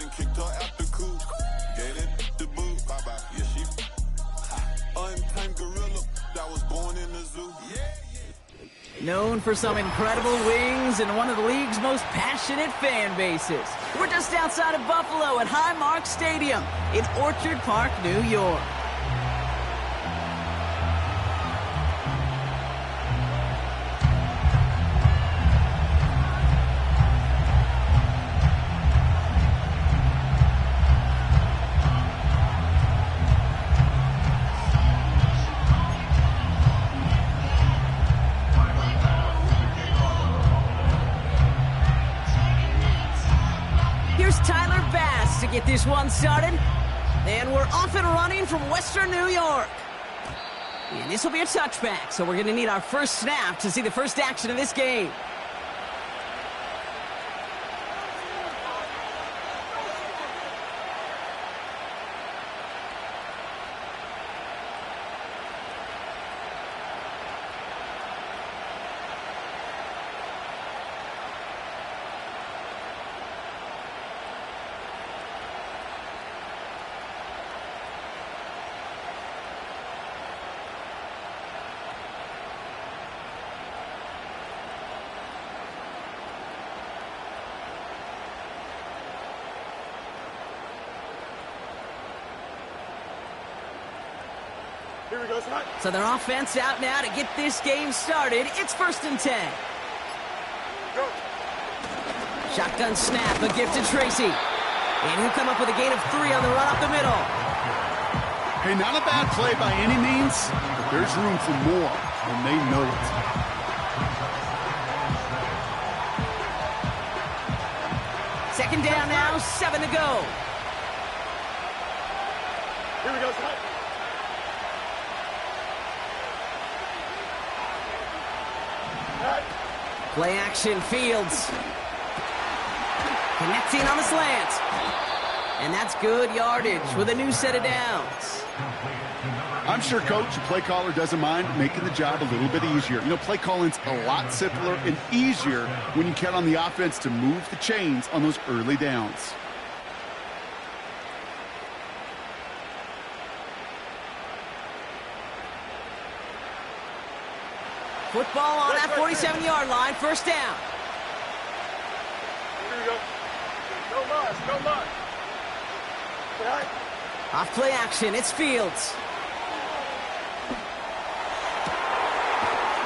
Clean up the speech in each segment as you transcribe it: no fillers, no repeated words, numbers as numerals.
and kicked her out the coop. Gave that the boot. Bye-bye. Yeah, she untamed gorilla that was born in the zoo. Known for some incredible wings and one of the league's most passionate fan bases. We're just outside of Buffalo at Highmark Stadium in Orchard Park, New York. Get this one started, and we're off and running from Western New York. And this will be a touchback, so we're going to need our first snap to see the first action of this game. Here we go, Scott. So their offense out now to get this game started. It's 1st and 10. Go. Shotgun snap, a gift to Tracy. And he'll come up with a gain of 3 on the run up the middle. Hey, not a bad play by any means, but there's room for more, and they know it. Second down now, 7 to go. Here we go, Scott. Play action, Fields. Connecting on the slant. And that's good yardage with a new set of downs. I'm sure Coach, the play caller, doesn't mind making the job a little bit easier. You know, play calling's a lot simpler and easier when you count on the offense to move the chains on those early downs. Football on that 47-yard line, first down. Here we go. No loss, no loss. Off play action, it's Fields.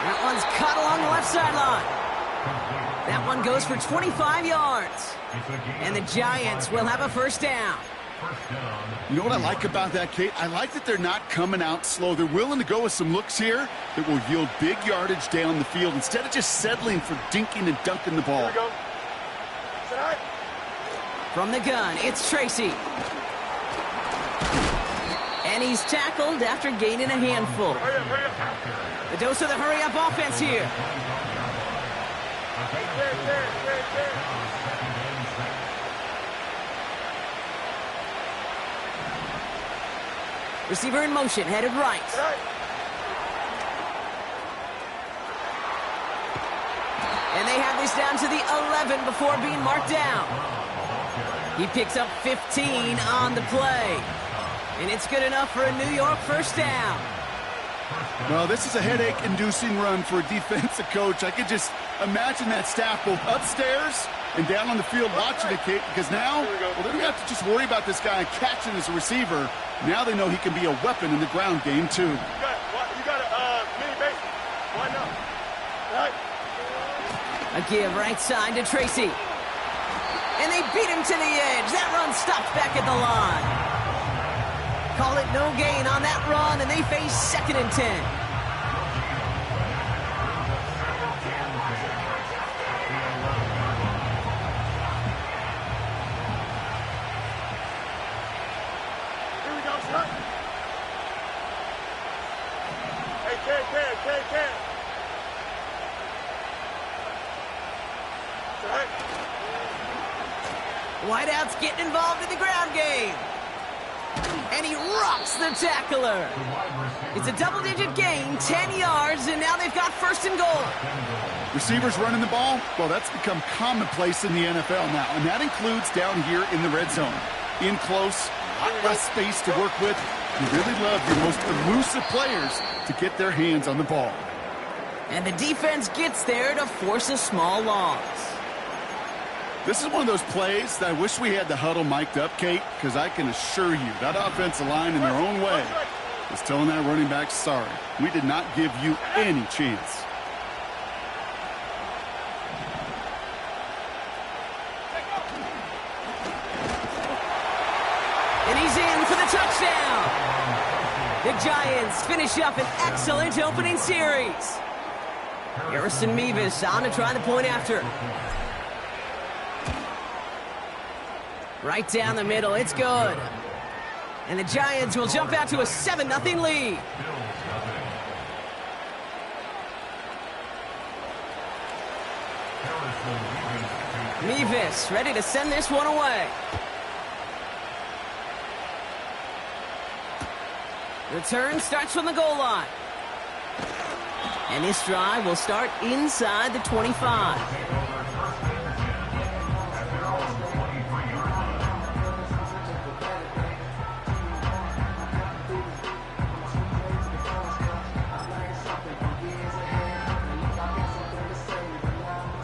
That one's cut along the left sideline. That one goes for 25 yards. And the Giants will have a first down. You know what I like about that, Kate? I like that they're not coming out slow. They're willing to go with some looks here that will yield big yardage down the field instead of just settling for dinking and dunking the ball. Here we go. From the gun, it's Tracy. And he's tackled after gaining a handful. Hurry up, hurry up. The dose of the hurry-up offense here. Receiver in motion, headed right. And they have this down to the 11 before being marked down. He picks up 15 on the play. And it's good enough for a New York first down. Well, this is a headache-inducing run for a defensive coach. I could just imagine that staff both upstairs and down on the field watching it, Kate, because now, well, they don't have to just worry about this guy catching as a receiver. Now they know he can be a weapon in the ground game, too. You got a mini base. Why not? Right. A give right side to Tracy. And they beat him to the edge. That run stopped back at the line. Call it no gain on that run, and they face 2nd and 10. Here we go, Scott. Hey, Ken. Wideout's getting involved in the ground game. And he rocks the tackler. It's a double-digit gain, 10 yards, and now they've got 1st and goal. Receivers running the ball, well, that's become commonplace in the NFL now, and that includes down here in the red zone. In close, a lot less space to work with. You really love your most elusive players to get their hands on the ball. And the defense gets there to force a small loss. This is one of those plays that I wish we had the huddle mic'd up, Kate, because I can assure you that offensive line in their own way is telling that running back, sorry, we did not give you any chance. And he's in for the touchdown. The Giants finish up an excellent opening series. Harrison Mevis on to try the point after. Right down the middle, it's good. And the Giants will jump out to a 7-0 lead. Mevis ready to send this one away. Return starts from the goal line. And this drive will start inside the 25.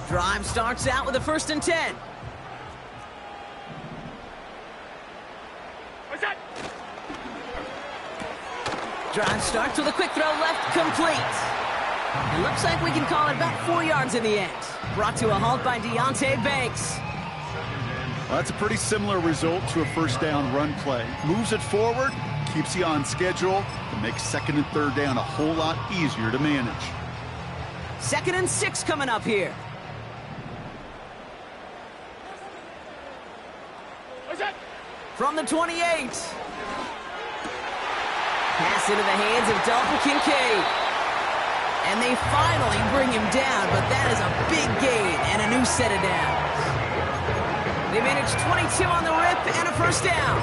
Drive starts out with a 1st and 10. Drive starts with a quick throw left, complete. It looks like we can call it about 4 yards in the end. Brought to a halt by Deonte Banks. Well, that's a pretty similar result to a 1st down run play. Moves it forward, keeps you on schedule, and makes 2nd and 3rd down a whole lot easier to manage. 2nd and 6 coming up here. From the 28. Pass into the hands of Dalton Kincaid. And they finally bring him down, but that is a big gain and a new set of downs. They managed 22 on the rip and a 1st down.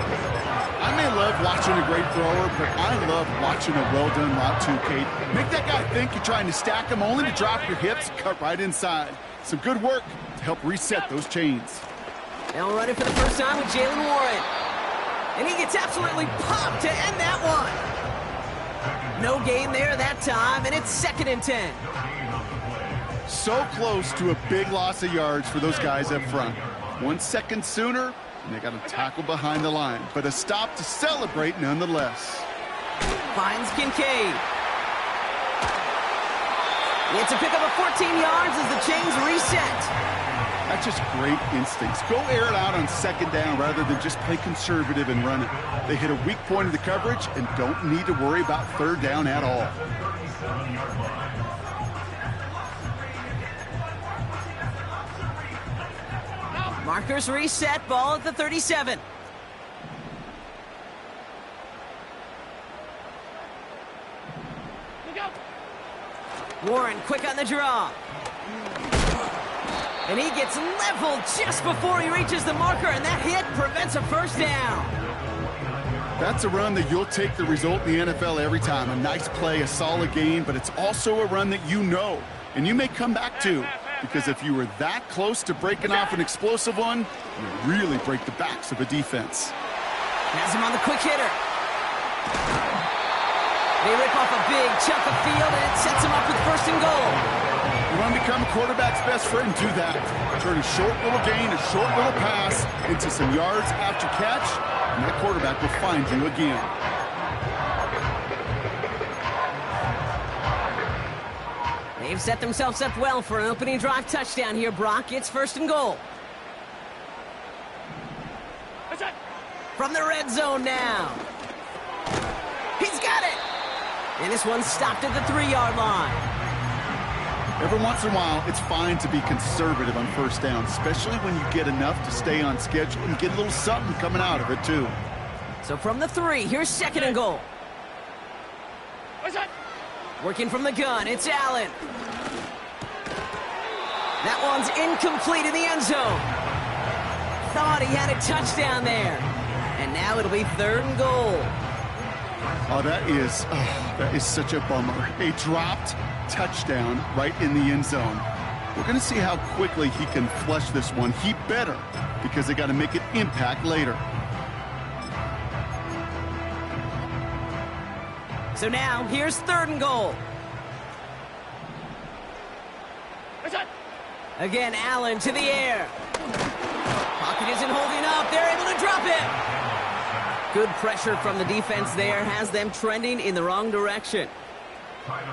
I may love watching a great thrower, but I love watching a well-done route too, Kate. Make that guy think you're trying to stack him only to drop your hips, cut right inside. Some good work to help reset those chains. Now running for the first time with Jaylen Warren. And he gets absolutely popped to end that one. No gain there that time, and it's 2nd and 10. So close to a big loss of yards for those guys up front. 1 second sooner, and they got a tackle behind the line. But a stop to celebrate nonetheless. Finds Kincaid. It's a pickup of 14 yards as the chains reset. That's just great instincts. Go air it out on 2nd down rather than just play conservative and run it. They hit a weak point of the coverage and don't need to worry about 3rd down at all. Markers reset, ball at the 37. Warren quick on the draw. And he gets leveled just before he reaches the marker, and that hit prevents a 1st down. That's a run that you'll take the result in the NFL every time. A nice play, a solid gain, but it's also a run that you know, and you may come back to, because if you were that close to breaking off an explosive one, you really break the backs of a defense. Has him on the quick hitter. They rip off a big chunk of field, and it sets him up with 1st and goal. You want to become a quarterback's best friend, do that. Turn a short little gain, a short little pass into some yards after catch, and that quarterback will find you again. They've set themselves up well for an opening drive touchdown here, Brock. It's 1st and goal. From the red zone now. He's got it! And this one's stopped at the 3-yard line. Every once in a while, it's fine to be conservative on 1st down, especially when you get enough to stay on schedule and get a little something coming out of it, too. So from the 3, here's 2nd and goal. Working from the gun, it's Allen. That one's incomplete in the end zone. Thought he had a touchdown there. And now it'll be 3rd and goal. Oh, that is such a bummer. A dropped touchdown right in the end zone. We're going to see how quickly he can flush this one. He better, because they got to make an impact later. So now, here's 3rd and goal. Again, Allen to the air. Pocket isn't holding up. They're able to drop it. Good pressure from the defense there has them trending in the wrong direction.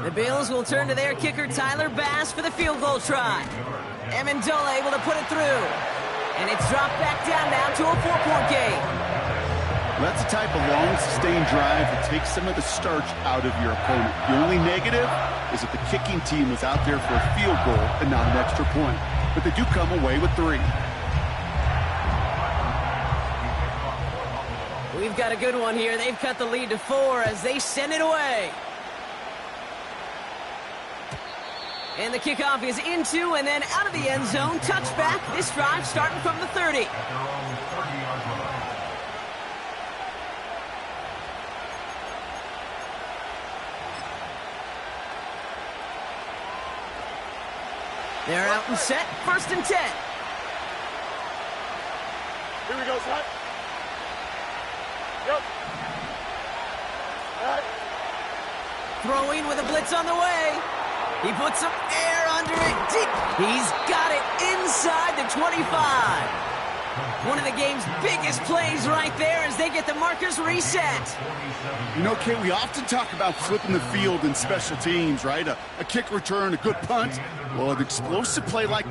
The Bills will turn to their kicker, Tyler Bass, for the field goal try. Amendola able to put it through. And it's dropped back down now to a 4-point game. That's the type of long, sustained drive that takes some of the starch out of your opponent. The only negative is that the kicking team was out there for a field goal and not an extra point. But they do come away with 3. We've got a good one here. They've cut the lead to 4 as they send it away. And the kickoff is into and then out of the end zone. Touchback. This drive starting from the 30. They're out and set. 1st and 10. Here we go, son. Yep. All right. Throwing with a blitz on the way. He puts some air under it deep. He's got it inside the 25. One of the game's biggest plays right there as they get the markers reset. You know, Kate, we often talk about flipping the field in special teams, right? A kick return, a good punt. Well, an explosive play like...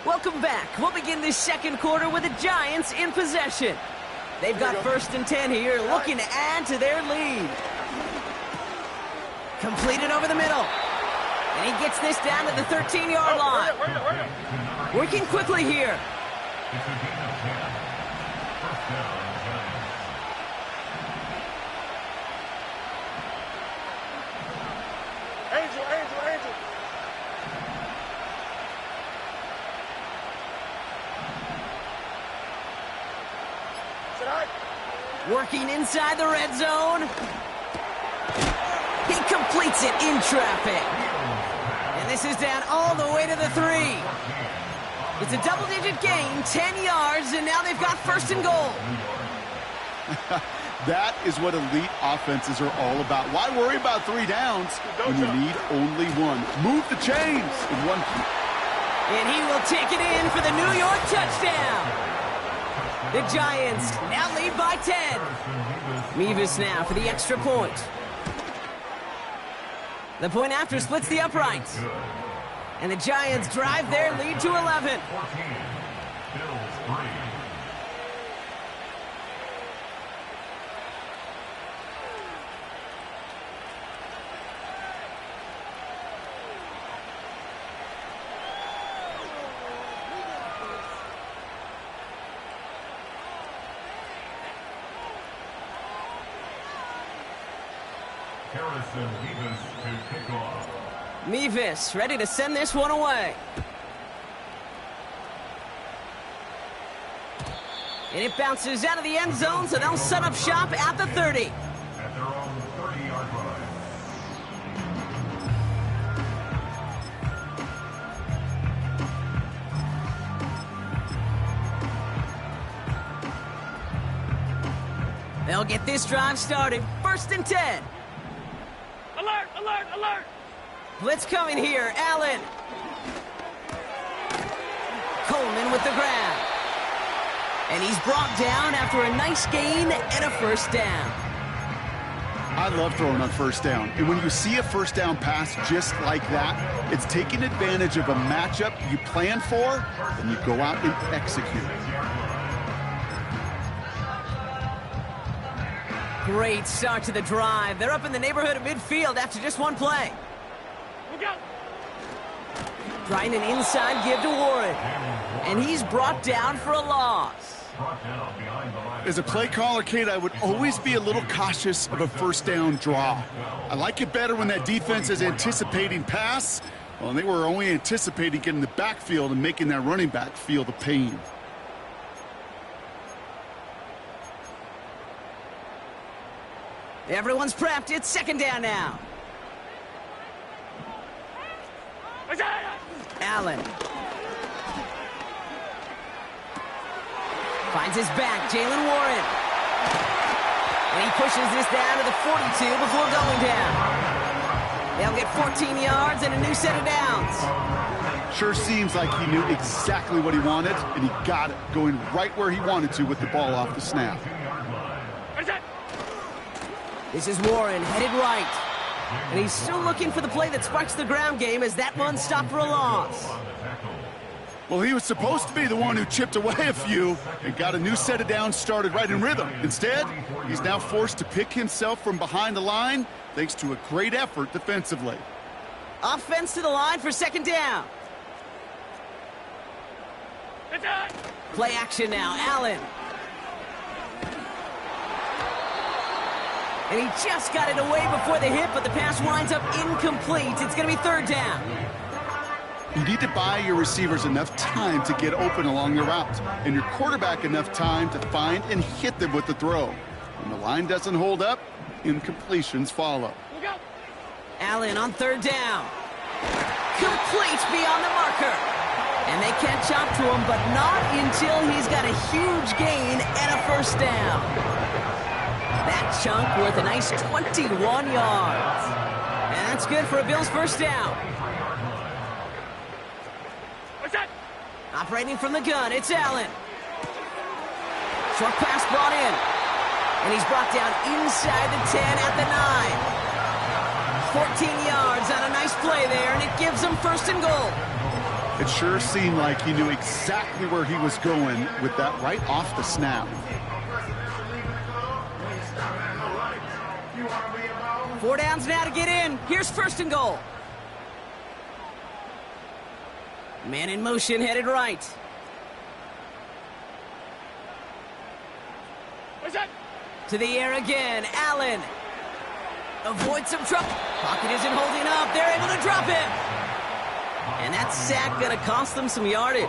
Welcome back. We'll begin this 2nd quarter with the Giants in possession. They've got 1st and 10 here, looking to add to their lead. Completed over the middle. And he gets this down to the 13-yard line. Working quickly here. Angel. Working inside the red zone. He completes it in traffic. And this is down all the way to the 3. It's a double-digit gain, 10 yards, and now they've got 1st and goal. That is what elite offenses are all about. Why worry about 3 downs when you need only 1? Move the chains in 1. And he will take it in for the New York touchdown. The Giants now lead by 10. Mevis now for the extra point. The point after splits the uprights. And the Giants drive their lead to 11. Harrison Mevis to kick off. Mevis ready to send this one away. And it bounces out of the end zone, so they'll set up shop at the 30. At their own 30-yard line. They'll get this drive started. 1st and 10. Alert, alert, alert! Blitz coming here. Allen. Coleman with the grab. And he's brought down after a nice gain and a 1st down. I love throwing on 1st down. And when you see a 1st down pass just like that, it's taking advantage of a matchup you plan for, and you go out and execute. Great start to the drive. They're up in the neighborhood of midfield after just one play. Look out! Trying an inside give to Warren. And he's brought down for a loss. As a play caller, Kate, I would always be a little cautious of a 1st down draw. I like it better when that defense is anticipating pass, Well, and they were only anticipating getting the backfield and making that running back feel the pain. Everyone's prepped. It's second down now. Allen. Finds his back, Jaylen Warren. And he pushes this down to the 42 before going down. They'll get 14 yards and a new set of downs. Sure seems like he knew exactly what he wanted, and he got it, going right where he wanted to with the ball off the snap. This is Warren, headed right. And he's still looking for the play that sparks the ground game as that one stopped for a loss. Well, he was supposed to be the one who chipped away a few and got a new set of downs started right in rhythm. Instead, he's now forced to pick himself from behind the line thanks to a great effort defensively. Offense to the line for second down. Play action now, Allen. And he just got it away before the hit, but the pass winds up incomplete. It's going to be third down. You need to buy your receivers enough time to get open along the route, and your quarterback enough time to find and hit them with the throw. When the line doesn't hold up, incompletions follow. Allen on third down. Complete beyond the marker. And they can't chop to him, but not until he's got a huge gain and a first down. That chunk worth a nice 21 yards. And that's good for a Bills first down. Operating from the gun, it's Allen. Short pass brought in. And he's brought down inside the 10 at the 9. 14 yards on a nice play there, and it gives them first and goal. It sure seemed like he knew exactly where he was going with that right off the snap. 4 downs now to get in. Here's first and goal. Man in motion, headed right. To the air again, Allen. Avoids some trouble. Pocket isn't holding up. They're able to drop him. And that sack going to cost them some yardage.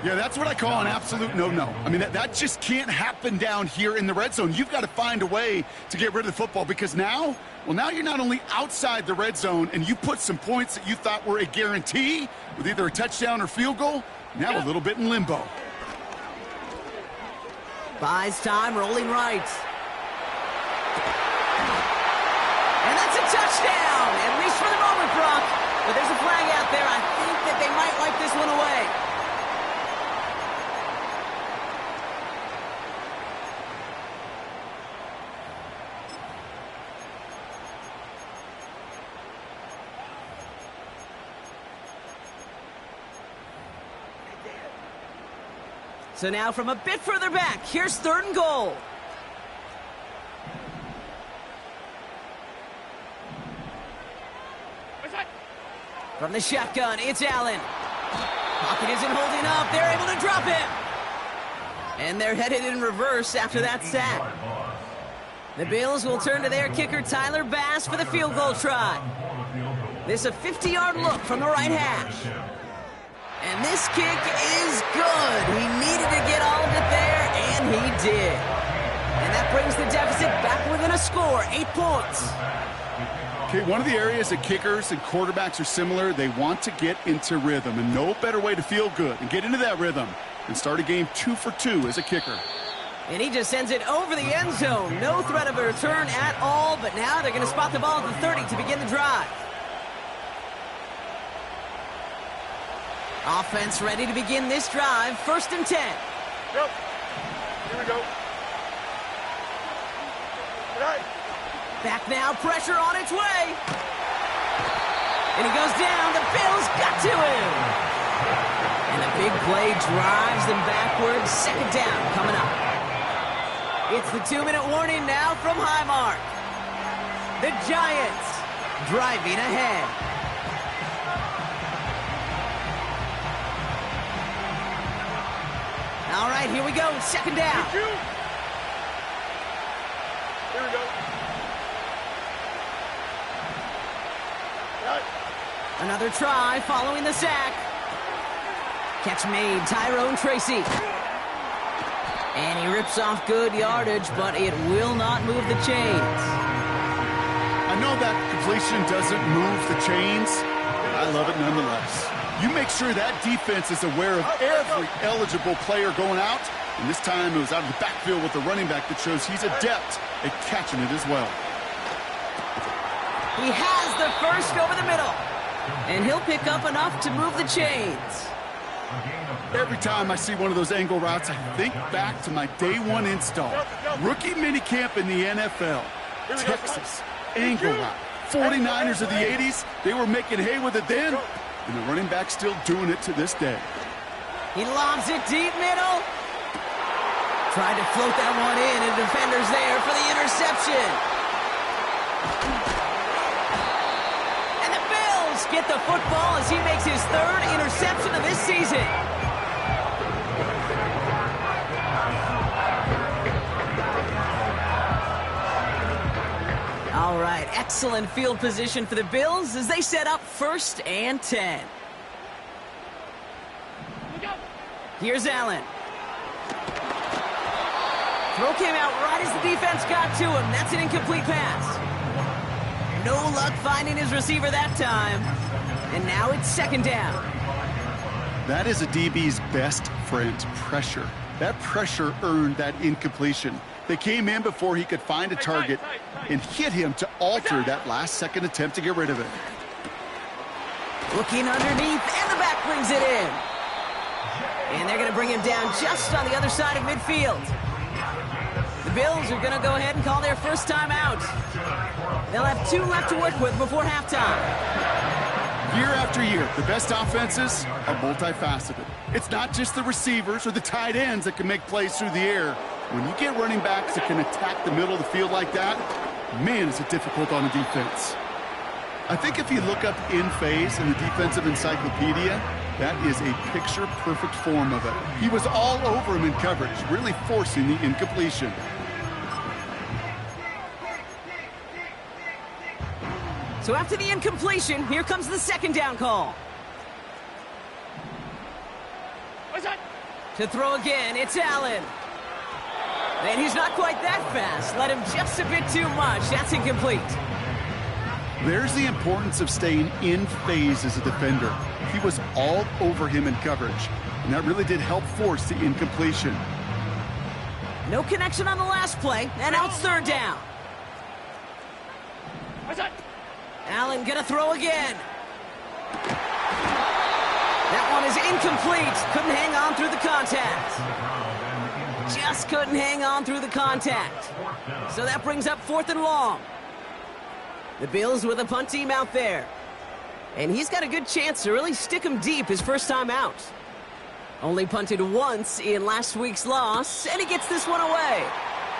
Yeah, that's what I call an absolute no-no. I mean, that just can't happen down here in the red zone. You've got to find a way to get rid of the football because now you're not only outside the red zone and you put some points that you thought were a guarantee with either a touchdown or field goal, now a little bit in limbo. Buys time, rolling right. And that's a touchdown, at least for the moment, Brock. But there's a flag out there. I think that they might wipe this one away. So now from a bit further back, here's third and goal. From the shotgun, it's Allen. Pocket isn't holding up. They're able to drop him. And they're headed in reverse after that sack. The Bills will turn to their kicker, Tyler Bass, for the field goal try. This a 50-yard look from the right hash. And this kick is good. He needed to get all of it there, and he did. And that brings the deficit back within a score, 8 points. Okay, one of the areas that kickers and quarterbacks are similar, they want to get into rhythm, and no better way to feel good and get into that rhythm than start a game 2 for 2 as a kicker. And he just sends it over the end zone. No threat of a return at all, but now they're going to spot the ball at the 30 to begin the drive. Offense ready to begin this drive. First and 10. Go. Here we go. Right. Back now, pressure on its way. And he goes down. The Bills got to him. And a big play drives them backwards. Second down coming up. It's the 2-minute warning now from Highmark. The Giants driving ahead. All right, here we go. Second down. Here we go. Right. Another try following the sack. Catch made, Tyrone Tracy. And he rips off good yardage, but it will not move the chains. I know that completion doesn't move the chains, but I love it nonetheless. You make sure that defense is aware of every eligible player going out, and this time it was out of the backfield with the running back that shows he's adept at catching it as well. He has the first over the middle, and he'll pick up enough to move the chains. Every time I see one of those angle routes, I think back to my day one install. Rookie minicamp in the NFL. Texas, angle route. 49ers of the 80s, they were making hay with it then, and the running back's still doing it to this day. He lobs it deep middle. Tried to float that one in, and defender's there for the interception. And the Bills get the football as he makes his third interception of this season. All right, excellent field position for the Bills as they set up 1st and 10. Here's Allen. Throw came out right as the defense got to him. That's an incomplete pass. No luck finding his receiver that time. And now it's 2nd down. That is a DB's best friend, pressure. That pressure earned that incompletion. They came in before he could find a target and hit him to alter that last-second attempt to get rid of it. Looking underneath, and the back brings it in. And they're going to bring him down just on the other side of midfield. The Bills are going to go ahead and call their first timeout. They'll have 2 left to work with before halftime. Year after year, the best offenses are multifaceted. It's not just the receivers or the tight ends that can make plays through the air. When you get running backs that can attack the middle of the field like that, man, is it difficult on a defense. I think if you look up in phase in the defensive encyclopedia, that is a picture-perfect form of it. He was all over him in coverage, really forcing the incompletion. So after the incompletion, here comes the 2nd down call. To throw again, it's Allen. And he's not quite that fast. Let him just a bit too much. That's incomplete. There's the importance of staying in phase as a defender. He was all over him in coverage, and that really did help force the incompletion. No connection on the last play, and now it's 3rd down. Allen gonna throw again. That one is incomplete. Couldn't hang on through the contact. Just couldn't hang on through the contact. So that brings up 4th and long. The Bills with a punt team out there. And he's got a good chance to really stick him deep his first time out. Only punted once in last week's loss, and he gets this one away.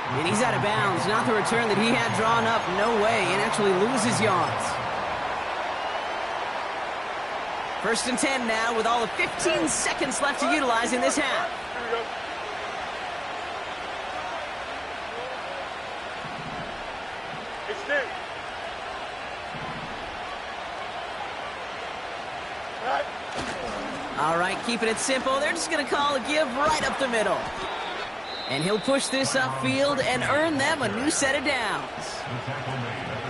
And he's out of bounds. Not the return that he had drawn up. No way. And actually loses yards. 1st and 10 now with all of 15 seconds left to utilize in this half. Here we go. Extend. All right, keeping it simple. They're just going to call a give right up the middle. And he'll push this upfield and earn them a new set of downs.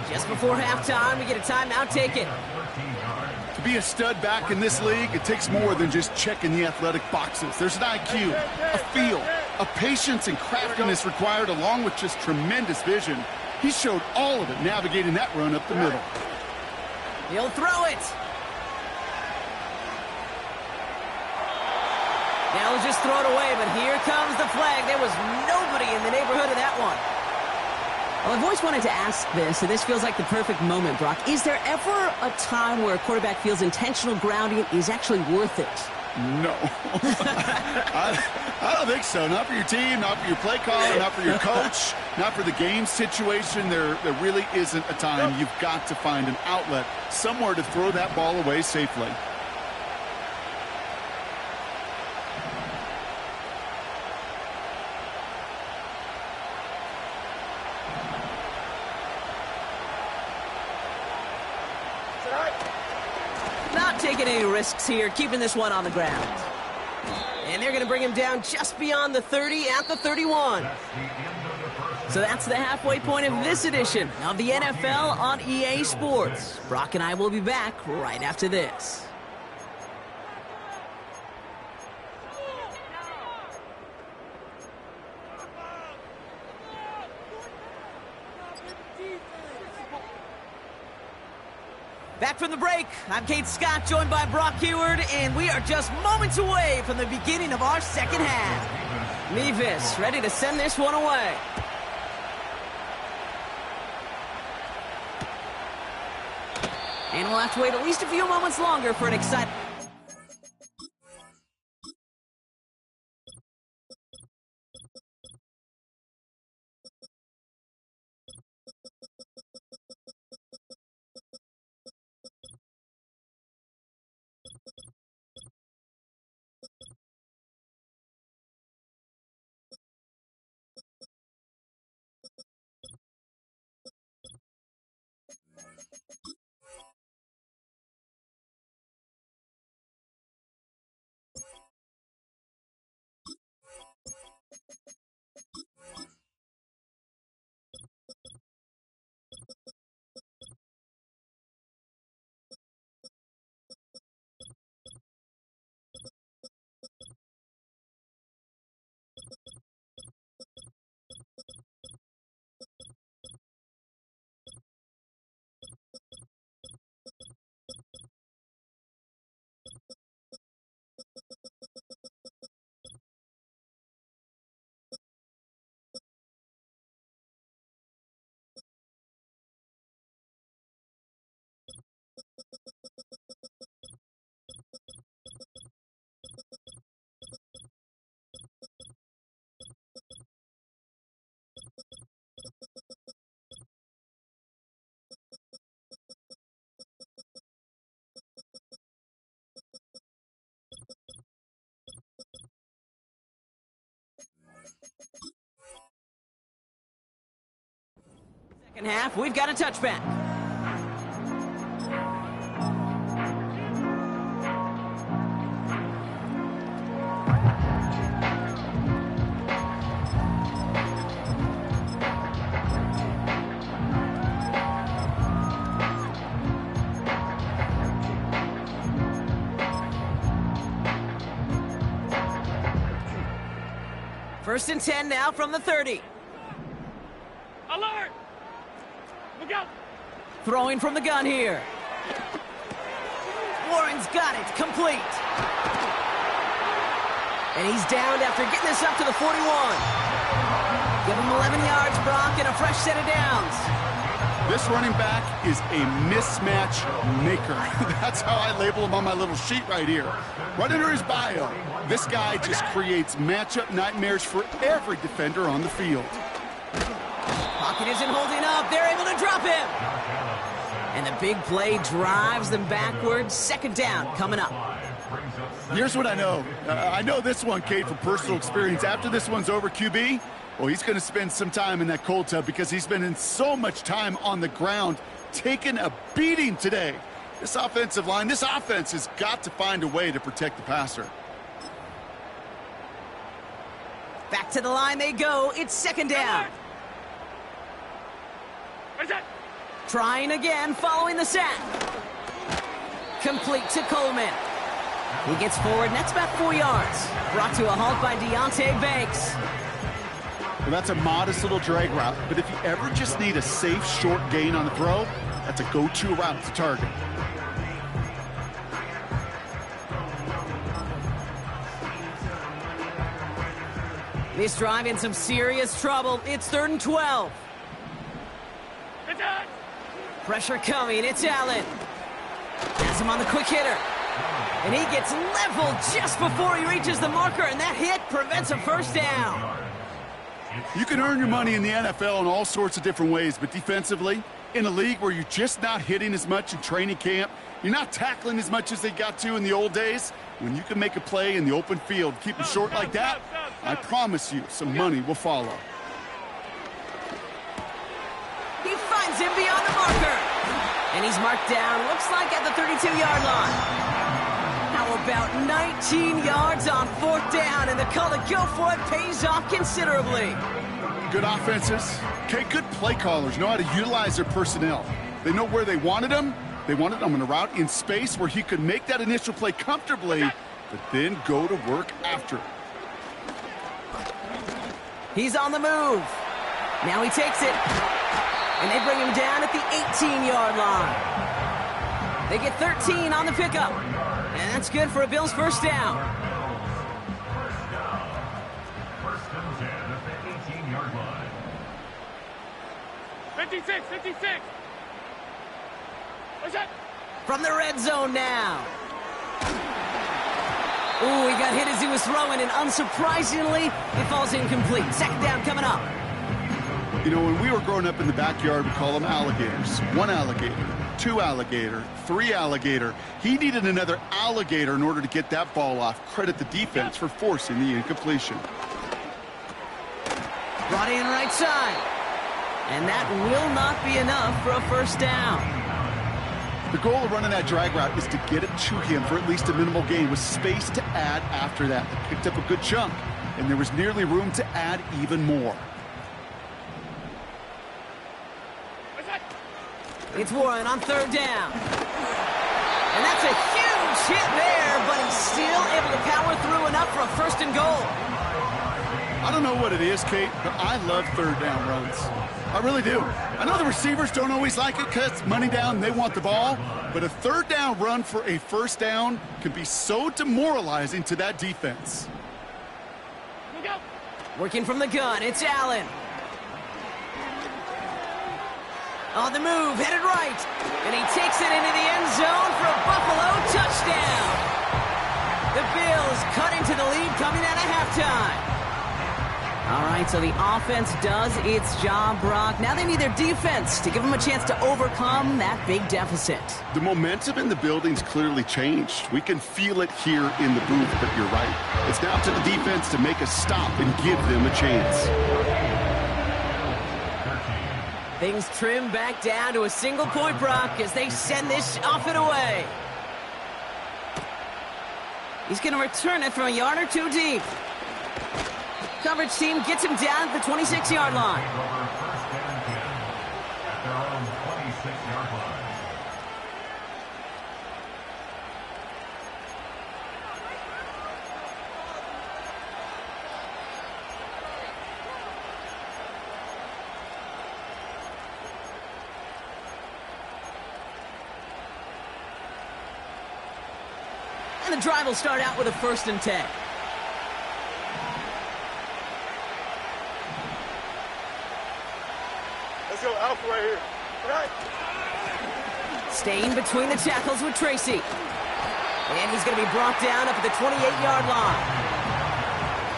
Just before halftime, we get a timeout taken. To be a stud back in this league, it takes more than just checking the athletic boxes. There's an IQ, a feel, a patience and craftiness required along with just tremendous vision. He showed all of it navigating that run up the middle. He'll throw it. Now he'll just throw it away, but here comes the flag. There was nobody in the neighborhood of that one. Well, I've always wanted to ask this, and this feels like the perfect moment, Brock. Is there ever a time where a quarterback feels intentional grounding is actually worth it? No. I don't think so. Not for your team, not for your play caller, not for your coach, not for the game situation. There really isn't a time. You've got to find an outlet, somewhere to throw that ball away safely. taking any risks here, keeping this one on the ground. And they're going to bring him down just beyond the 30 at the 31. So that's the halfway point of this edition of the NFL on EA Sports. Brock and I will be back right after this. Back from the break, I'm Kate Scott, joined by Brock Huard, and we are just moments away from the beginning of our second half. Mevis ready to send this one away. And we'll have to wait at least a few moments longer for an exciting... Second half, we've got a touchback. First and 10 now from the 30. Alert! Look out! Throwing from the gun here. Warren's got it, complete. And he's downed after getting this up to the 41. Give him 11 yards, Brock, and a fresh set of downs. This running back is a mismatch maker. That's how I label him on my little sheet right here. Right under his bio, this guy just creates matchup nightmares for every defender on the field. Pocket isn't holding up. They're able to drop him. And the big play drives them backwards. Second down coming up. Here's what I know. I know this one, Kate, from personal experience. After this one's over, QB, well, he's going to spend some time in that cold tub because he's been in so much time on the ground, taking a beating today. This offensive line, this offense has got to find a way to protect the passer. Back to the line they go. It's second down. Trying again, following the sack. Complete to Coleman. He gets forward, and that's about 4 yards. Brought to a halt by Deonte Banks. Well, that's a modest little drag route, but if you ever just need a safe, short gain on the throw, that's a go-to route to target. This drive in some serious trouble. It's 3rd and 12. Pressure coming. It's Allen. Has him on the quick hitter. And he gets leveled just before he reaches the marker, and that hit prevents a first down. You can earn your money in the NFL in all sorts of different ways, but defensively, in a league where you're just not hitting as much in training camp, you're not tackling as much as they got to in the old days, when you can make a play in the open field, keep it short like that, I promise you some money will follow. He finds him beyond the marker. And he's marked down, looks like at the 32-yard line. How about 19 yards on 4th down, and the call to go for it pays off considerably. Good offenses. Okay, good play callers know how to utilize their personnel. They know where they wanted them. They wanted them on a route in space where he could make that initial play comfortably, but then go to work after it. He's on the move. Now he takes it. And they bring him down at the 18-yard line. They get 13 on the pickup. And that's good for a Bills first down. First and 10 at the 18-yard line. 56, 56. What's that? From the red zone now. Ooh, he got hit as he was throwing, and unsurprisingly, it falls incomplete. Second down coming up. You know, when we were growing up in the backyard, we call them alligators. 1 alligator, 2 alligator, 3 alligator. He needed another alligator in order to get that ball off. Credit the defense for forcing the incompletion. Brought in right side. And that will not be enough for a first down. The goal of running that drag route is to get it to him for at least a minimal gain with space to add after that. They picked up a good chunk, and there was nearly room to add even more. It's Warren on 3rd down. And that's a huge hit there, but he's still able to power through enough for a 1st and goal. I don't know what it is, Kate, but I love 3rd down runs. I really do. I know the receivers don't always like it because it's money down and they want the ball, but a 3rd down run for a 1st down can be so demoralizing to that defense. Working from the gun, it's Allen. On the move, headed right. And he takes it into the end zone for a Buffalo touchdown. The Bills cut into the lead coming out of halftime. All right, so the offense does its job, Brock. Now they need their defense to give them a chance to overcome that big deficit. The momentum in the building's clearly changed. We can feel it here in the booth, but you're right. It's now to the defense to make a stop and give them a chance. Things trim back down to a single point, Brock, as they send this off and away. He's going to return it from a yard or 2 deep. Coverage team gets him down at the 26-yard line. First and 10 at their own 26-yard line. And the drive will start out with a 1st and 10. Let's go Alpha right here. Right. Staying between the tackles with Tracy. And he's going to be brought down up at the 28-yard line.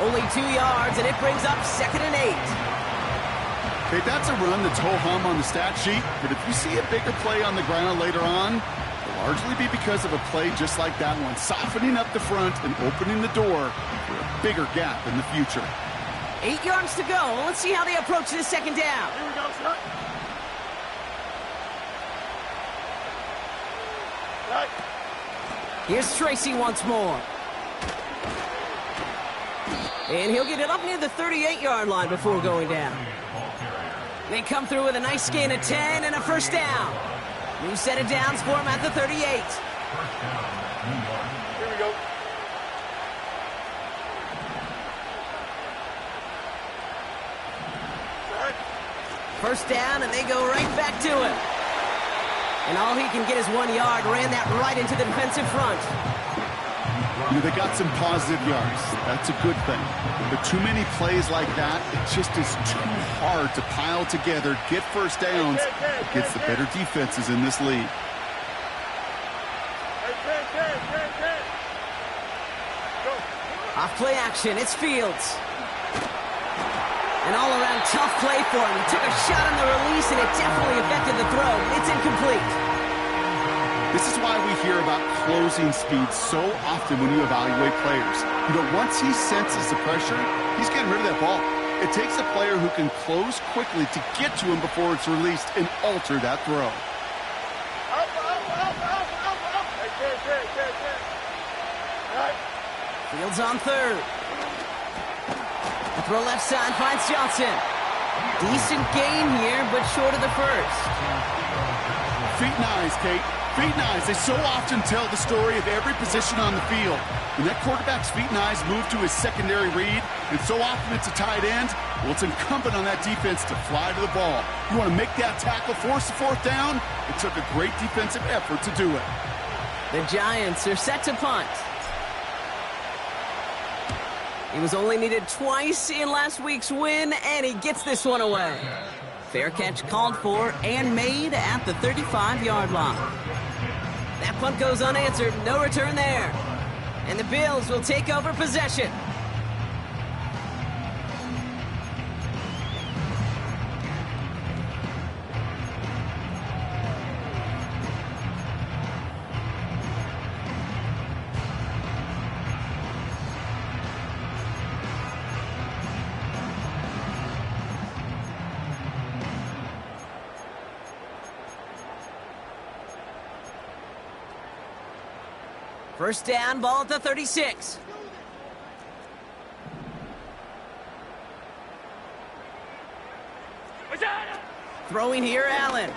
Only 2 yards, and it brings up 2nd and 8. Okay, that's a run that's ho-hum on the stat sheet, but if you see a bigger play on the ground later on, it'll largely be because of a play just like that one, softening up the front and opening the door for a bigger gap in the future. 8 yards to go. Let's see how they approach this 2nd down. Here we go, son. Right. Here's Tracy once more. And he'll get it up near the 38-yard line before going down. They come through with a nice gain of 10 and a 1st down. New set of downs for him at the 38. Here we go. Right. 1st down, and they go right back to him. And all he can get is 1 yard. Ran that right into the defensive front. You know, they got some positive yards. That's a good thing. But too many plays like that, it just is too hard to pile together, get 1st downs against the better defenses in this league. Hey, 10. Go. Off play action, it's Fields. An all-around tough play for him. He took a shot on the release, and it definitely affected the throw. It's incomplete. This is why we hear about closing speed so often when you evaluate players. You know, once he senses the pressure, he's getting rid of that ball. It takes a player who can close quickly to get to him before it's released and alter that throw. Alpha. Hey, 10. Fields on third. The throw left side finds Johnson. Decent gain here, but short of the first. Feet and eyes, Kate. Feet and eyes. They so often tell the story of every position on the field. When that quarterback's feet and eyes move to his secondary read, and so often it's a tight end, well, it's incumbent on that defense to fly to the ball. You want to make that tackle, force the fourth down? It took a great defensive effort to do it. The Giants are set to punt. He was only needed twice in last week's win, and he gets this one away. Fair catch called for and made at the 35-yard line. That punt goes unanswered. No return there. And the Bills will take over possession. First down, ball at the 36. Throwing here, Allen.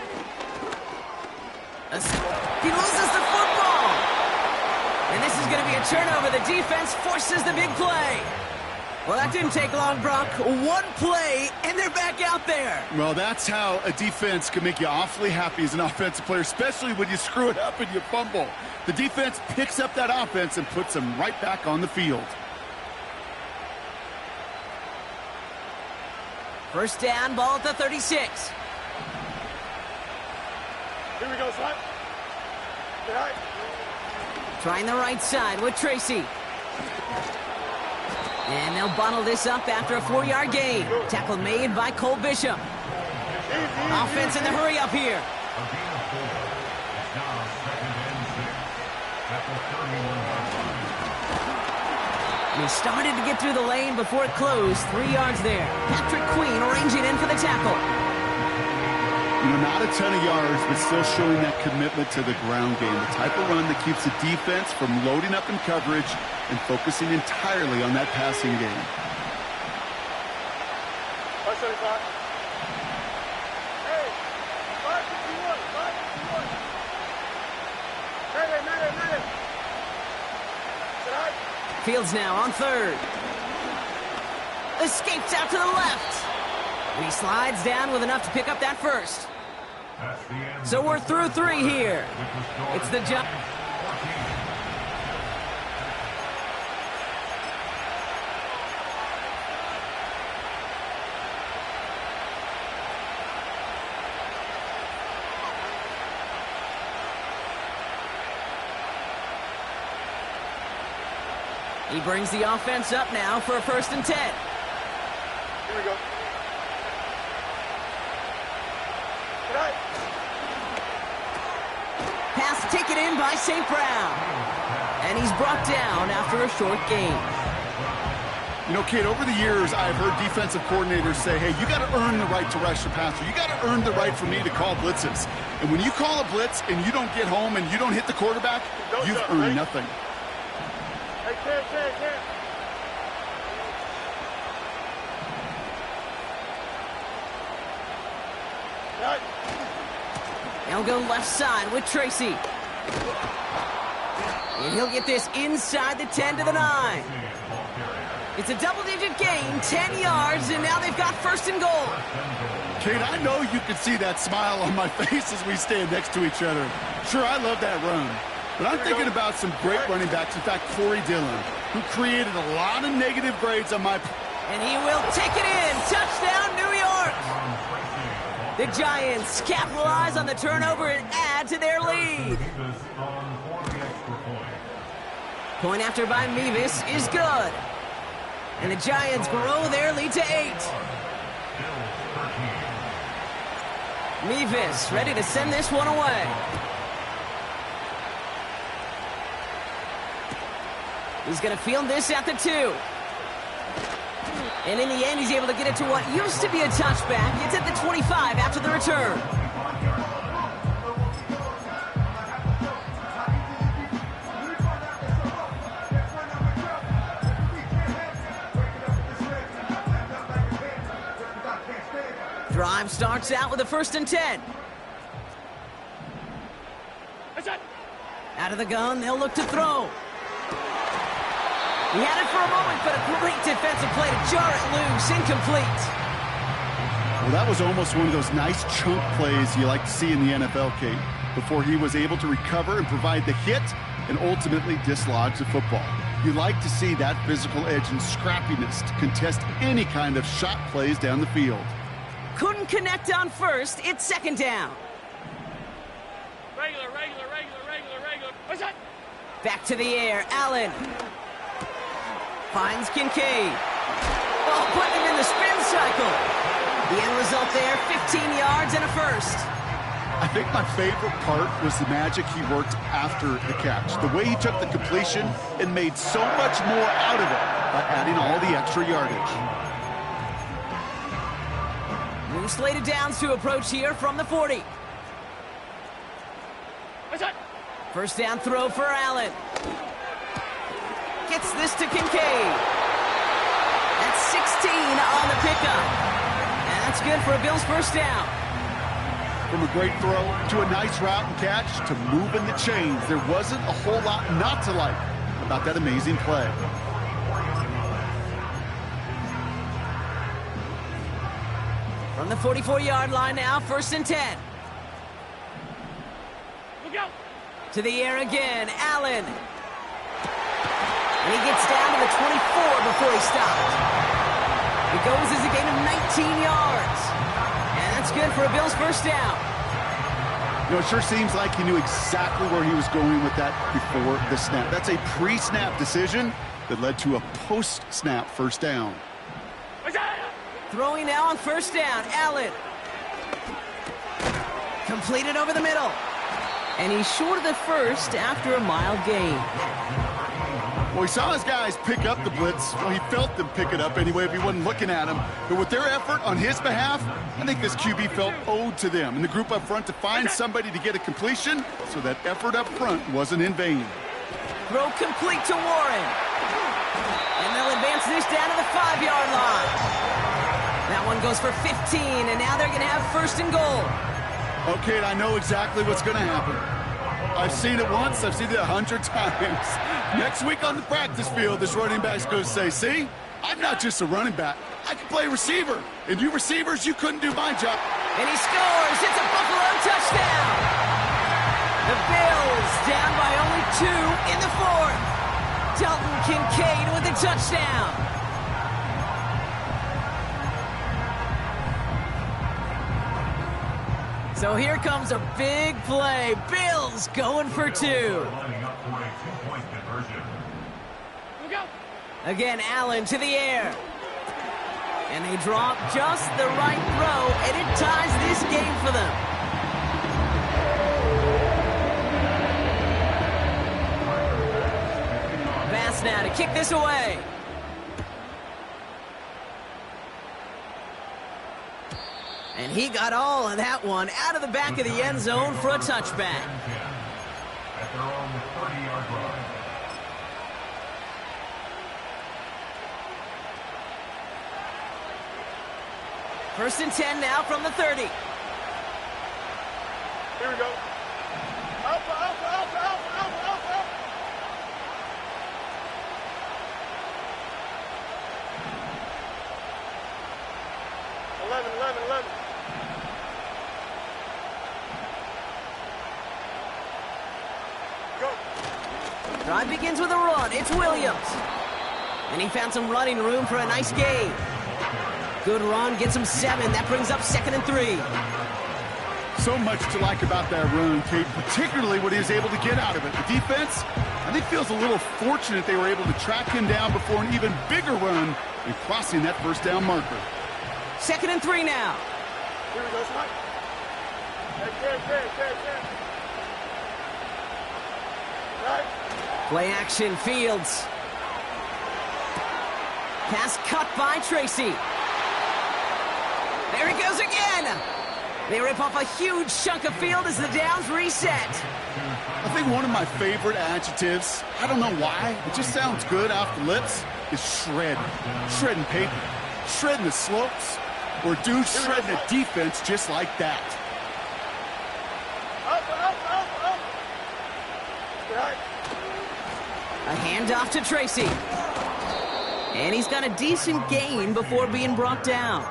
He loses the football. And this is going to be a turnover. The defense forces the big play. Well, that didn't take long, Brock. One play, and they're back out there. Well, that's how a defense can make you awfully happy as an offensive player, especially when you screw it up and you fumble. The defense picks up that offense and puts them right back on the field. First down, ball at the 36. Here we go, son. Get right. Trying the right side with Tracy. And they'll bottle this up after a 4-yard gain. Tackle made by Cole Bishop. Offense in the hurry up here. And he started to get through the lane before it closed. 3 yards there. Patrick Queen arranging in for the tackle. You know, not a ton of yards, but still showing that commitment to the ground game. The type of run that keeps the defense from loading up in coverage and focusing entirely on that passing game. 575. Hey, 551, 551. Medic. Sit out. Fields now on third. Escapes out to the left. And he slides down with enough to pick up that first. So we're through 3 here. It's the jump. He brings the offense up now for a 1st and 10. Here we go. Get right. Pass taken in by St. Brown. And he's brought down after a short gain. You know, Kate, over the years, I've heard defensive coordinators say, hey, you got to earn the right to rush the passer. You got to earn the right for me to call blitzes. And when you call a blitz and you don't get home and you don't hit the quarterback, you've earned nothing. Hey, can't. Right. They'll go left side with Tracy. And he'll get this inside the 10 to the 9. It's a double-digit gain, 10 yards, and now they've got 1st and goal. Kate, I know you can see that smile on my face as we stand next to each other. Sure, I love that run. But I'm thinking about some great running backs. In fact, Corey Dillon, who created a lot of negative grades on my... And he will take it in. Touchdown, New York. The Giants capitalize on the turnover and add to their lead. Point after by Mevis is good. And the Giants grow their lead to 8. Mevis ready to send this one away. He's going to field this at the 2. And in the end, he's able to get it to what used to be a touchback. It's at the 25 after the return. Drive starts out with a 1st and 10. Out of the gun, they'll look to throw. He had it for a moment, but a great defensive play to jar it loose. Incomplete. Well, that was almost one of those nice chunk plays you like to see in the NFL, Kate, before he was able to recover and provide the hit and ultimately dislodge the football. You like to see that physical edge and scrappiness to contest any kind of shot plays down the field. Couldn't connect on 1st. It's 2nd down. Regular. What's that? Back to the air. Allen finds Kincaid. Ball put him in the spin cycle. The end result there, 15 yards and a 1st. I think my favorite part was the magic he worked after the catch. The way he took the completion and made so much more out of it by adding all the extra yardage. New slated downs to approach here from the 40. What's that? 1st down throw for Allen. Gets this to Kincaid. That's 16 on the pickup. And that's good for a Bills 1st down. From a great throw to a nice route and catch to moving the chains, there wasn't a whole lot not to like about that amazing play. From the 44-yard line now, 1st and 10. Look out! To the air again, Allen. And he gets down to the 24 before he stopped. It goes as a gain of 19 yards. And that's good for a Bills 1st down. You know, it sure seems like he knew exactly where he was going with that before the snap. That's a pre-snap decision that led to a post-snap 1st down. Throwing now on 1st down, Allen. Completed over the middle. And he's short of the 1st after a mild gain. Well, he saw his guys pick up the blitz. Well, he felt them pick it up anyway if he wasn't looking at him. But with their effort on his behalf, I think this QB felt owed to them and the group up front to find somebody to get a completion so that effort up front wasn't in vain. Throw complete to Warren. And they'll advance this down to the 5-yard line. That one goes for 15, and now they're going to have 1st and goal. Okay, I know exactly what's going to happen. I've seen it once, I've seen it 100 times. Next week on the practice field, this running back's going to say, see, I'm not just a running back. I can play receiver. And you receivers, you couldn't do my job. And he scores. It's a Buffalo touchdown. The Bills down by only 2 in the 4th. Dalton Kincaid with a touchdown. So here comes a big play. Bills going for 2. Lining up for a 2-point conversion. Look out! Again, Allen to the air. And they drop just the right throw, and it ties this game for them. Bass now to kick this away. And he got all of that one out of the back of the end zone for a touchback. At their own 30-yard line. First and 10 now from the 30. Here we go. Alpha, alpha, alpha, alpha, alpha, alpha, alpha. Eleven. Go. Drive begins with a run. It's Williams. And he found some running room for a nice gain. Good run, gets him 7. That brings up 2nd and 3. So much to like about that run, Kate, particularly what he was able to get out of it. The defense, I think, feels a little fortunate they were able to track him down before an even bigger run and crossing that 1st down marker. 2nd and 3 now. Here we go, Smite. Hey, Right. Play action, Fields. Pass cut by Tracy. There he goes again. They rip off a huge chunk of field as the downs reset. I think one of my favorite adjectives, I don't know why, it just sounds good off the lips, is shred. Shredding paper, shredding the slopes. Or dudes shredding a defense just like that. A handoff to Tracy. And he's got a decent gain before being brought down.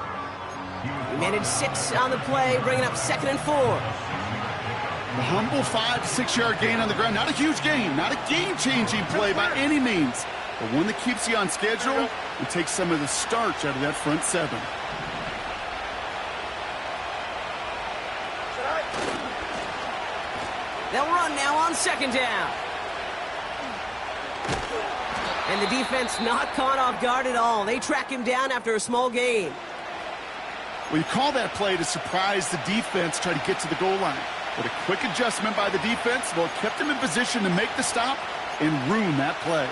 He managed 6 on the play, bringing up 2nd and 4. The humble 5 to 6 yard gain on the ground. Not a huge gain, not a game-changing play by any means, but one that keeps you on schedule and takes some of the starch out of that front 7. They'll run now on 2nd down. And the defense not caught off guard at all. They track him down after a small gain. Well, you call that play to surprise the defense, try to get to the goal line. But a quick adjustment by the defense, well, kept him in position to make the stop and ruin that play.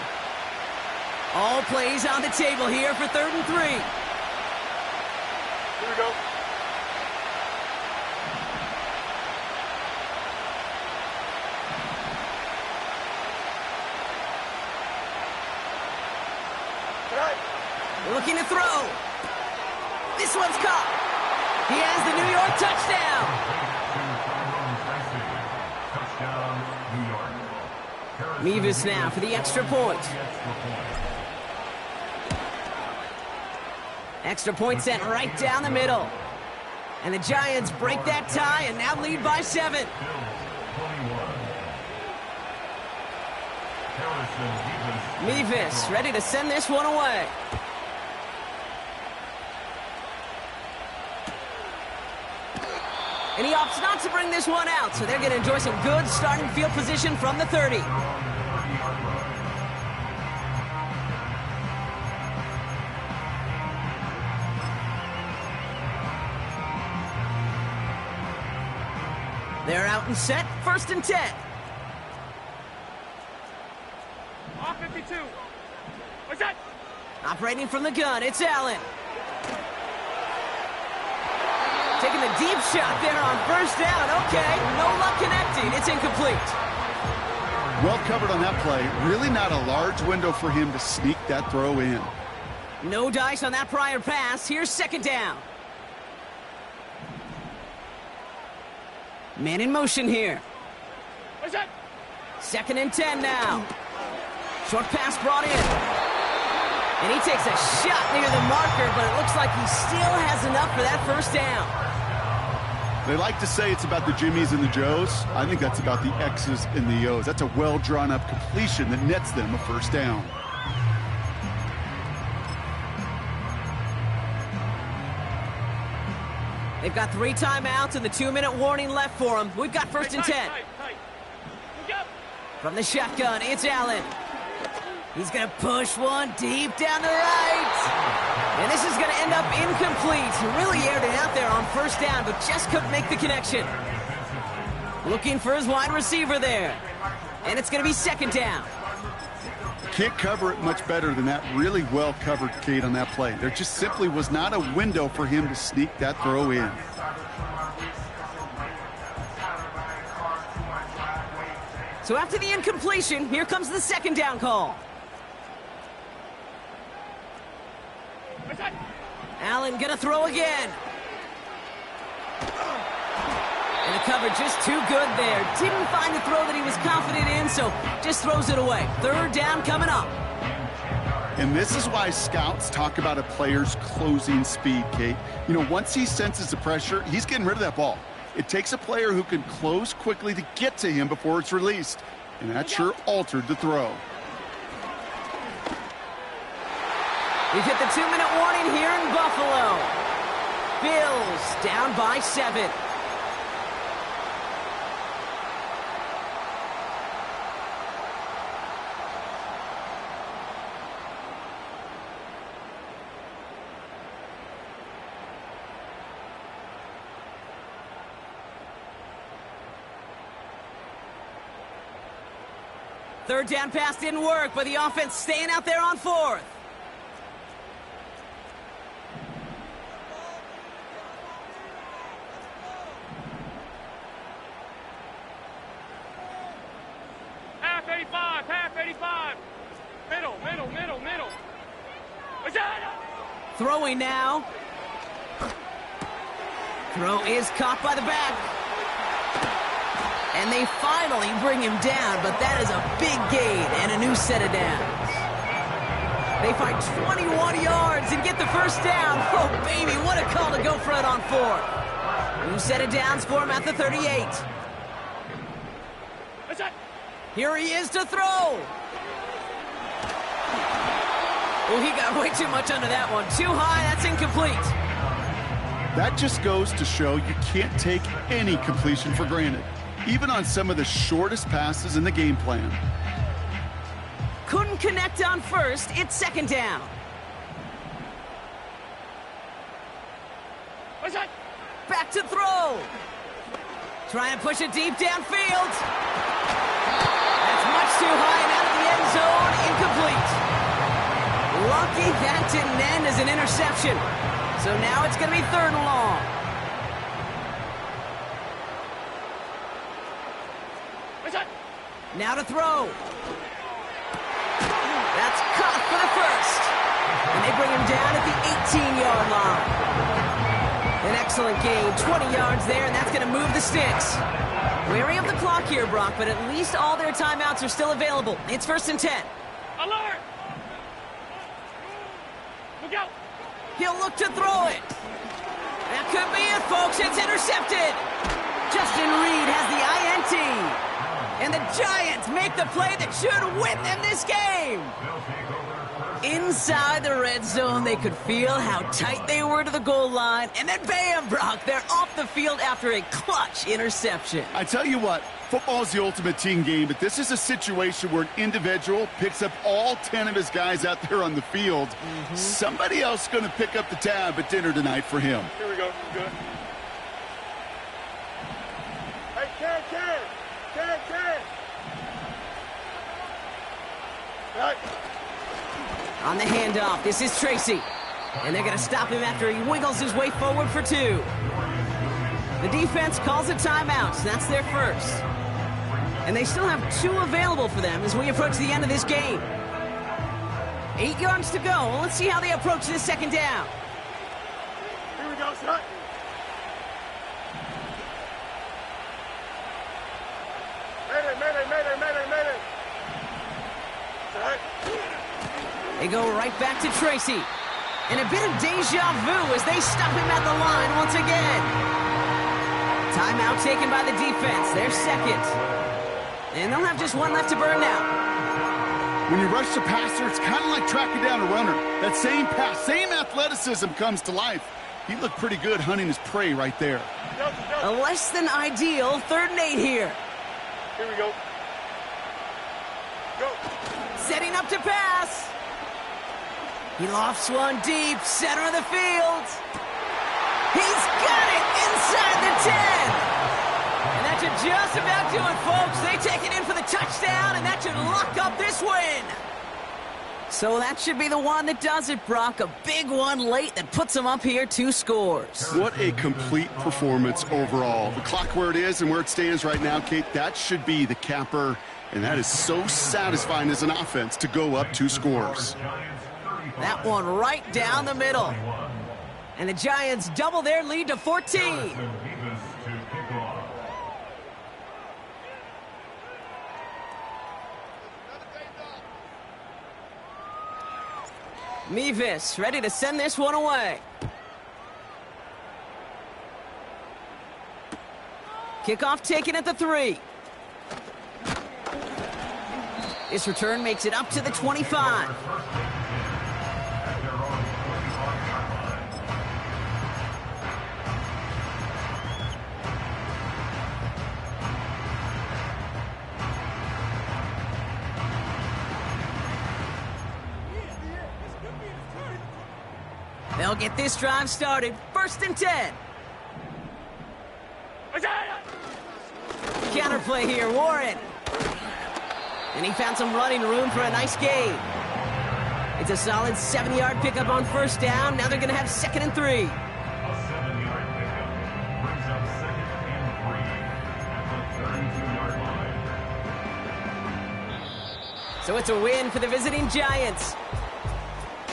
All plays on the table here for 3rd and 3. Here we go. Looking to throw. This one's caught. He has the New York touchdown. Mevis now for the extra point. Extra point sent right down the middle. And the Giants break that tie and now lead by 7. Mevis ready to send this one away. And he opts not to bring this one out, so they're going to enjoy some good starting field position from the 30. They're out and set, 1st and 10. Off 52. What's that? Operating from the gun, it's Allen. Taking the deep shot there on 1st down. Okay, no luck connecting. It's incomplete. Well covered on that play. Really not a large window for him to sneak that throw in. No dice on that prior pass. Here's 2nd down. Man in motion here. What's that? 2nd and 10 now. Short pass brought in. And he takes a shot near the marker, but it looks like he still has enough for that 1st down. They like to say it's about the Jimmies and the Joes. I think that's about the X's and the O's. That's a well-drawn-up completion that nets them a 1st down. They've got 3 timeouts and the 2-minute warning left for them. We've got 1st and 10. Tight. Look up. From the shotgun, it's Allen. He's going to push one deep down the right. And this is going to end up incomplete. He really aired it out there on 1st down, but just couldn't make the connection. Looking for his wide receiver there. And it's going to be 2nd down. Can't cover it much better than that really well covered, Kate, on that play. There just simply was not a window for him to sneak that throw in. So after the incompletion, here comes the 2nd down call. Allen gonna throw again. And the coverage just too good there. Didn't find the throw that he was confident in, so just throws it away. 3rd down coming up. And this is why scouts talk about a player's closing speed, Kate. You know, once he senses the pressure, he's getting rid of that ball. It takes a player who can close quickly to get to him before it's released. And that sure altered the throw. We've hit the 2-minute warning here in Buffalo. Bills down by 7. Third down pass didn't work, but the offense staying out there on 4th. Half 85. Middle. What's that? Throwing now. Throw is caught by the back. And they finally bring him down, but that is a big gain and a new set of downs. They find 21 yards and get the first down. Oh, baby, what a call to go for it on 4th. New set of downs for him at the 38. Here he is to throw. Oh, he got way too much under that one. Too high, that's incomplete. That just goes to show you can't take any completion for granted, even on some of the shortest passes in the game plan. Couldn't connect on 1st. It's 2nd down. Back to throw. Trying to push it deep downfield. That's much too high and out of the end zone. Incomplete. Lucky that didn't end as an interception. So now it's going to be 3rd and long. Now to throw. That's caught for the 1st. And they bring him down at the 18-yard line. An excellent gain, 20 yards there, and that's going to move the sticks. Wary of the clock here, Brock, but at least all their timeouts are still available. It's 1st and 10. Alert! Look out! He'll look to throw it. That could be it, folks. It's intercepted. Justin Reed has the INT. And the Giants make the play that should win them this game. Inside the red zone, they could feel how tight they were to the goal line. And then bam, Brock, they're off the field after a clutch interception. I tell you what, football's the ultimate team game, but this is a situation where an individual picks up all 10 of his guys out there on the field. Somebody else is going to pick up the tab at dinner tonight for him. Here we go. Good. Hey, Ken. Right. On the handoff, this is Tracy. And they're going to stop him after he wiggles his way forward for 2. The defense calls a timeout, so that's their first. And they still have 2 available for them as we approach the end of this game. 8 yards to go. Let's see how they approach this 2nd down. Here we go, son. Mayday. Right. They go right back to Tracy. And a bit of deja vu as they stop him at the line once again. Timeout taken by the defense. They're 2nd. And they'll have just 1 left to burn now. When you rush the passer, it's kind of like tracking down a runner. That same pass, same athleticism comes to life. He looked pretty good hunting his prey right there. A less than ideal 3rd and 8 here. Here we go. Go. Setting up to pass. He lofts one deep, center of the field. He's got it inside the 10. And that should just about do it, folks. They take it in for the touchdown, and that should lock up this win. So that should be the one that does it, Brock. A big one late that puts them up here 2 scores. What a complete performance overall. The clock where it is and where it stands right now, Kate, that should be the capper. And that is so satisfying as an offense to go up 2 scores. That one right down the middle. And the Giants double their lead to 14. Mevis ready to send this one away. Kickoff taken at the 3. This return makes it up to the 25. They'll get this drive started. 1st and 10. Counterplay here, Warren. And he found some running room for a nice gain. It's a solid 7-yard pickup on 1st down. Now they're going to have 2nd and 3. A 7-yard pickup brings up 2nd and 3 at the 32-yard line. So it's a win for the visiting Giants.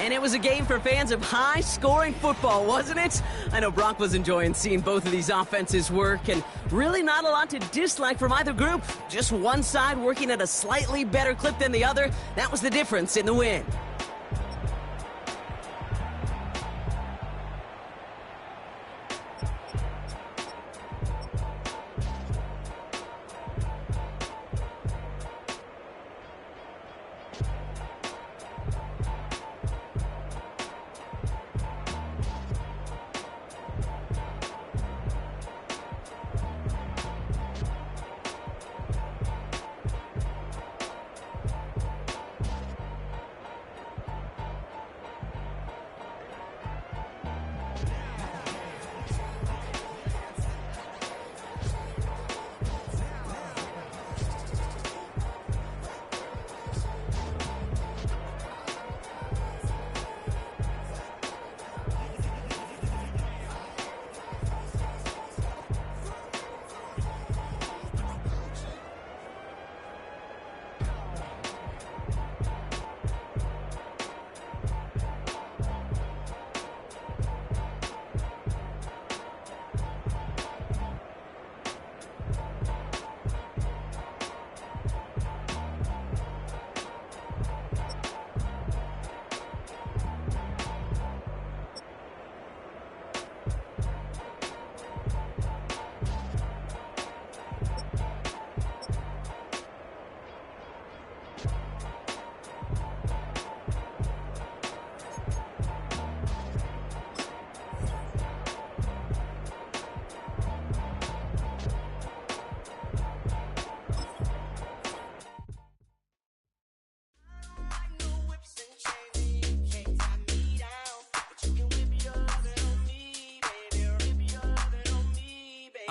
And it was a game for fans of high-scoring football, wasn't it? I know Brock was enjoying seeing both of these offenses work, and really not a lot to dislike from either group. Just one side working at a slightly better clip than the other. That was the difference in the win.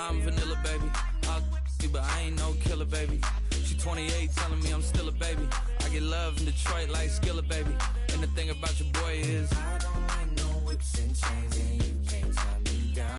I'm vanilla, baby. I'll you, but I ain't no killer, baby. She 28, telling me I'm still a baby. I get love in Detroit like Skilla, baby. And the thing about your boy is I don't like no whips and chains.